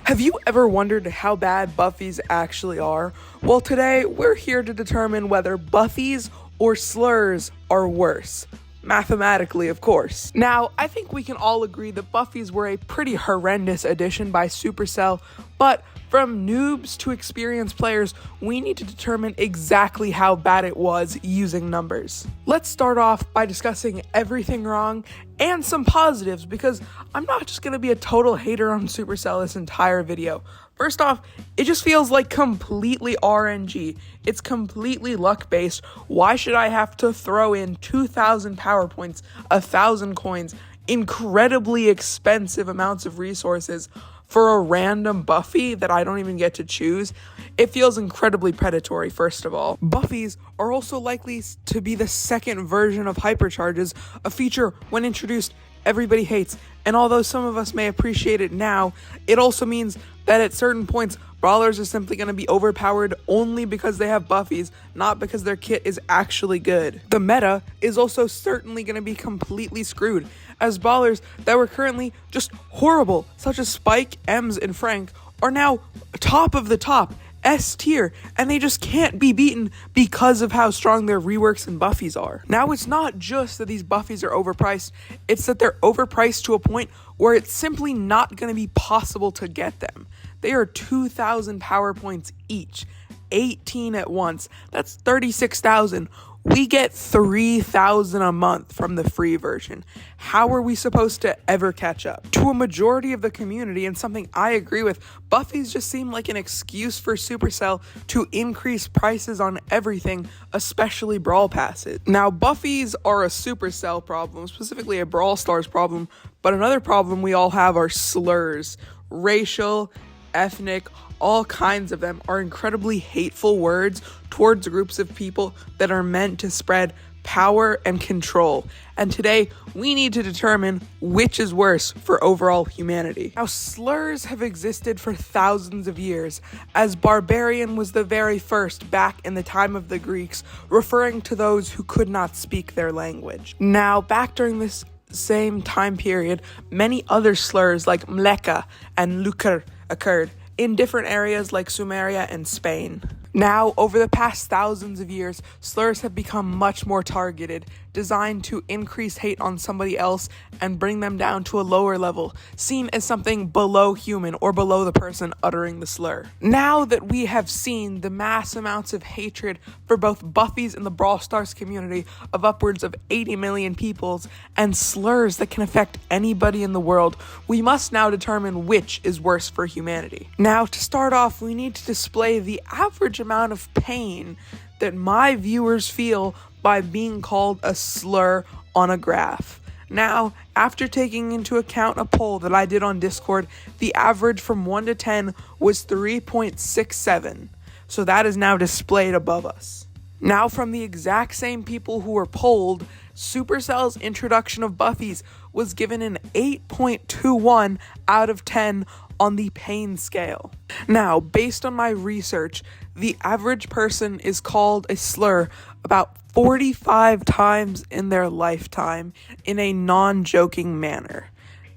Have you ever wondered how bad Buffies actually are? Well, today we're here to determine whether Buffies or Slurs are worse. Mathematically, of course. Now, I think we can all agree that Buffies were a pretty horrendous addition by Supercell, but from noobs to experienced players, we need to determine exactly how bad it was using numbers. Let's start off by discussing everything wrong and some positives, because I'm not just going to be a total hater on Supercell this entire video. First off, it just feels like completely RNG. It's completely luck-based. Why should I have to throw in 2,000 power points, 1,000 coins, incredibly expensive amounts of resources for a random Buffy that I don't even get to choose? It feels incredibly predatory, first of all. Buffies are also likely to be the second version of hypercharges, a feature when introduced everybody hates, and although some of us may appreciate it now, it also means that at certain points, brawlers are simply going to be overpowered only because they have Buffies, not because their kit is actually good. The meta is also certainly going to be completely screwed, as brawlers that were currently just horrible, such as Spike, Ems, and Frank, are now top of the top, S tier, and they just can't be beaten because of how strong their reworks and Buffies are. Now, it's not just that these Buffies are overpriced, it's that they're overpriced to a point where it's simply not going to be possible to get them. They are 2,000 power points each, 18 at once. That's 36,000. We get 3,000 a month from the free version. How are we supposed to ever catch up? To a majority of the community, and something I agree with, Buffies just seem like an excuse for Supercell to increase prices on everything, especially Brawl Passes. Now, Buffies are a Supercell problem, specifically a Brawl Stars problem, but another problem we all have are slurs. Racial, ethnic, all kinds of them are incredibly hateful words towards groups of people that are meant to spread power and control. And today, we need to determine which is worse for overall humanity. Now, slurs have existed for thousands of years, as barbarian was the very first back in the time of the Greeks, referring to those who could not speak their language. Now, back during this same time period, many other slurs like mleka and luker occurred in different areas like Sumeria and Spain. Now, over the past thousands of years, slurs have become much more targeted, designed to increase hate on somebody else and bring them down to a lower level, seen as something below human or below the person uttering the slur. Now that we have seen the mass amounts of hatred for both Buffies and the Brawl Stars community of upwards of 80 million peoples, and slurs that can affect anybody in the world, we must now determine which is worse for humanity. Now, to start off, we need to display the average amount of pain that my viewers feel by being called a slur on a graph. Now, after taking into account a poll that I did on Discord, the average from 1 to 10 was 3.67. So that is now displayed above us. Now, from the exact same people who were polled, Supercell's introduction of Buffies was given an 8.21 out of 10 on the pain scale. Now, based on my research, the average person is called a slur about 45 times in their lifetime in a non-joking manner.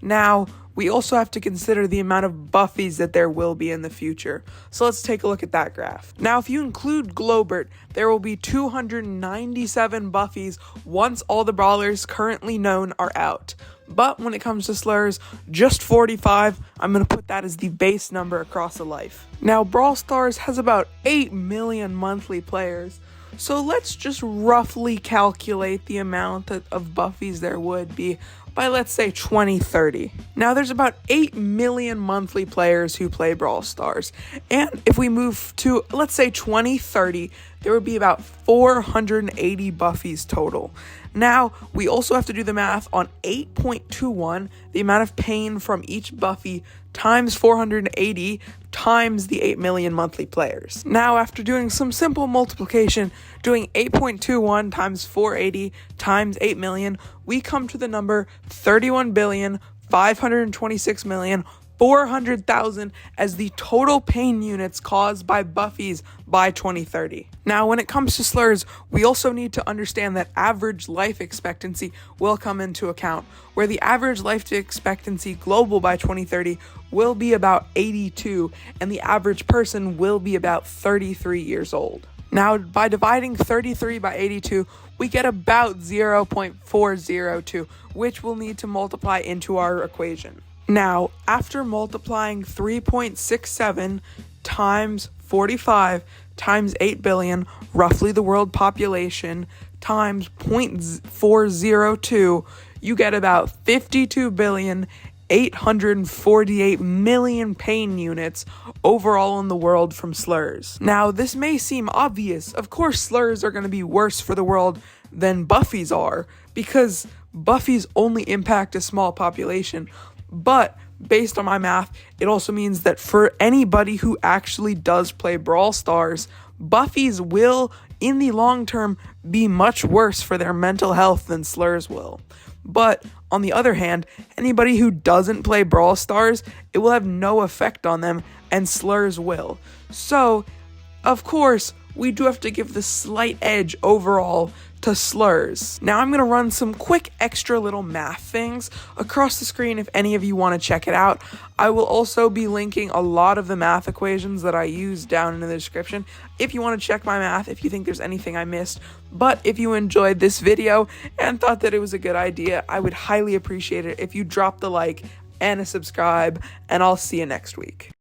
Now, we also have to consider the amount of Buffies that there will be in the future. So let's take a look at that graph. Now, if you include Globert, there will be 297 Buffies once all the brawlers currently known are out. But when it comes to slurs, just 45, I'm going to put that as the base number across a life. Now, Brawl Stars has about 8 million monthly players, so let's just roughly calculate the amount of Buffies there would be by, let's say, 2030. Now, there's about 8 million monthly players who play Brawl Stars, and if we move to, let's say, 2030, there would be about 480 Buffies total. Now, we also have to do the math on 8.21, the amount of pain from each Buffy, times 480 times the 8 million monthly players. Now, after doing some simple multiplication, doing 8.21 times 480 times 8 million, we come to the number 31,526,000,000 400,000 as the total pain units caused by Buffies by 2030. Now, when it comes to slurs, we also need to understand that average life expectancy will come into account, where the average life expectancy global by 2030 will be about 82, and the average person will be about 33 years old. Now, by dividing 33 by 82, we get about 0.402, which we'll need to multiply into our equation. Now, after multiplying 3.67 times 45 times 8 billion, roughly the world population, times 0.402, you get about 52,848,000,000 pain units overall in the world from slurs. Now, this may seem obvious. Of course, slurs are going to be worse for the world than Buffies are, because Buffies only impact a small population. But based on my math, it also means that for anybody who actually does play Brawl Stars, Buffies will, in the long term, be much worse for their mental health than slurs will. But on the other hand, anybody who doesn't play Brawl Stars, it will have no effect on them, and slurs will. So, of course, we do have to give the slight edge overall to slurs. Now I'm going to run some quick extra little math things across the screen if any of you want to check it out. I will also be linking a lot of the math equations that I use down in the description if you want to check my math, if you think there's anything I missed. But if you enjoyed this video and thought that it was a good idea, I would highly appreciate it if you drop the like and a subscribe, and I'll see you next week.